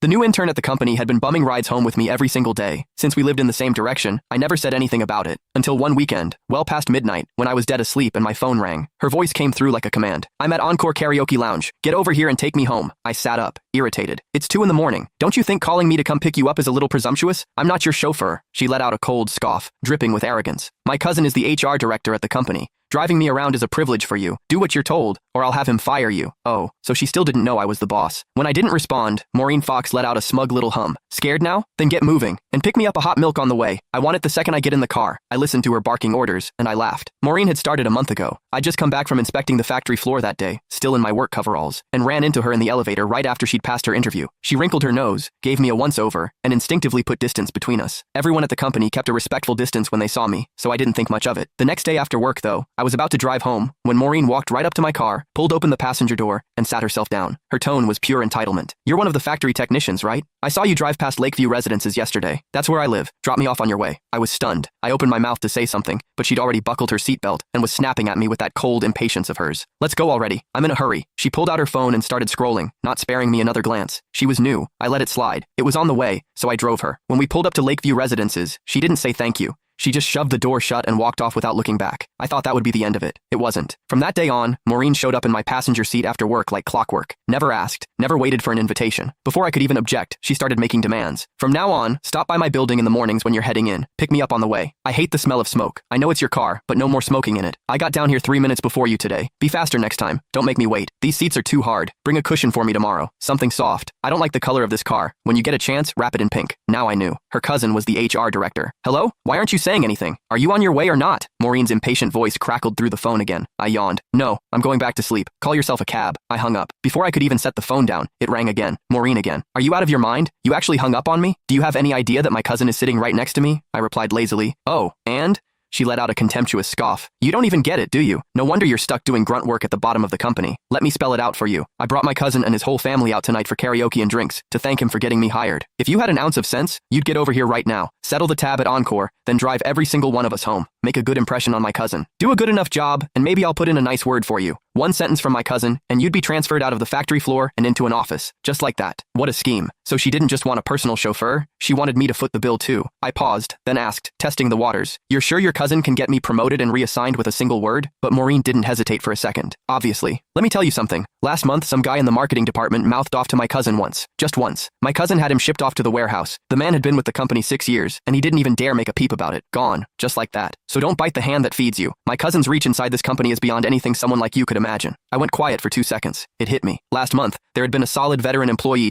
The new intern at the company had been bumming rides home with me every single day. Since we lived in the same direction, I never said anything about it. Until one weekend, well past midnight, when I was dead asleep and my phone rang. Her voice came through like a command. "I'm at Encore Karaoke Lounge. Get over here and take me home." I sat up, irritated. "It's 2 in the morning. Don't you think calling me to come pick you up is a little presumptuous? I'm not your chauffeur." She let out a cold scoff, dripping with arrogance. "My cousin is the HR director at the company. Driving me around is a privilege for you. Do what you're told, or I'll have him fire you." Oh, so she still didn't know I was the boss. When I didn't respond, Maureen Fox let out a smug little hum. "Scared now? Then get moving, and pick me up a hot milk on the way. I want it the second I get in the car." I listened to her barking orders, and I laughed. Maureen had started a month ago. I'd just come back from inspecting the factory floor that day, still in my work coveralls, and ran into her in the elevator right after she'd passed her interview. She wrinkled her nose, gave me a once-over, and instinctively put distance between us. Everyone at the company kept a respectful distance when they saw me, so I didn't think much of it. The next day after work, though, I was about to drive home when Maureen walked right up to my car, pulled open the passenger door, and sat herself down. Her tone was pure entitlement. "You're one of the factory technicians, right? I saw you drive past Lakeview Residences yesterday. That's where I live. Drop me off on your way." I was stunned. I opened my mouth to say something, but she'd already buckled her seatbelt and was snapping at me with that cold impatience of hers. "Let's go already. I'm in a hurry." She pulled out her phone and started scrolling, not sparing me another glance. She was new. I let it slide. It was on the way, so I drove her. When we pulled up to Lakeview Residences, she didn't say thank you. She just shoved the door shut and walked off without looking back. I thought that would be the end of it. It wasn't. From that day on, Maureen showed up in my passenger seat after work like clockwork. Never asked, never waited for an invitation. Before I could even object, she started making demands. "From now on, stop by my building in the mornings when you're heading in. Pick me up on the way. I hate the smell of smoke. I know it's your car, but no more smoking in it. I got down here 3 minutes before you today. Be faster next time. Don't make me wait. These seats are too hard. Bring a cushion for me tomorrow. Something soft. I don't like the color of this car. When you get a chance, wrap it in pink." Now I knew. Her cousin was the HR director. "Hello? Why aren't you saying anything? Are you on your way or not?" Maureen's impatient voice crackled through the phone again. I yawned. "No, I'm going back to sleep. Call yourself a cab." I hung up. Before I could even set the phone down, it rang again. Maureen again. "Are you out of your mind? You actually hung up on me? Do you have any idea that my cousin is sitting right next to me?" I replied lazily. "Oh, and?" She let out a contemptuous scoff. "You don't even get it, do you? No wonder you're stuck doing grunt work at the bottom of the company. Let me spell it out for you. I brought my cousin and his whole family out tonight for karaoke and drinks, to thank him for getting me hired. If you had an ounce of sense, you'd get over here right now, settle the tab at Encore, then drive every single one of us home. Make a good impression on my cousin. Do a good enough job, and maybe I'll put in a nice word for you. One sentence from my cousin, and you'd be transferred out of the factory floor and into an office. Just like that." What a scheme. So she didn't just want a personal chauffeur, she wanted me to foot the bill too. I paused, then asked, testing the waters, "You're sure your cousin can get me promoted and reassigned with a single word?" But Maureen didn't hesitate for a second. "Obviously. Let me tell you something. Last month, some guy in the marketing department mouthed off to my cousin once. Just once. My cousin had him shipped off to the warehouse. The man had been with the company 6 years, and he didn't even dare make a peep about it. Gone. Just like that. So don't bite the hand that feeds you. My cousin's reach inside this company is beyond anything someone like you could imagine." I went quiet for 2 seconds. It hit me. Last month, there had been a solid veteran employee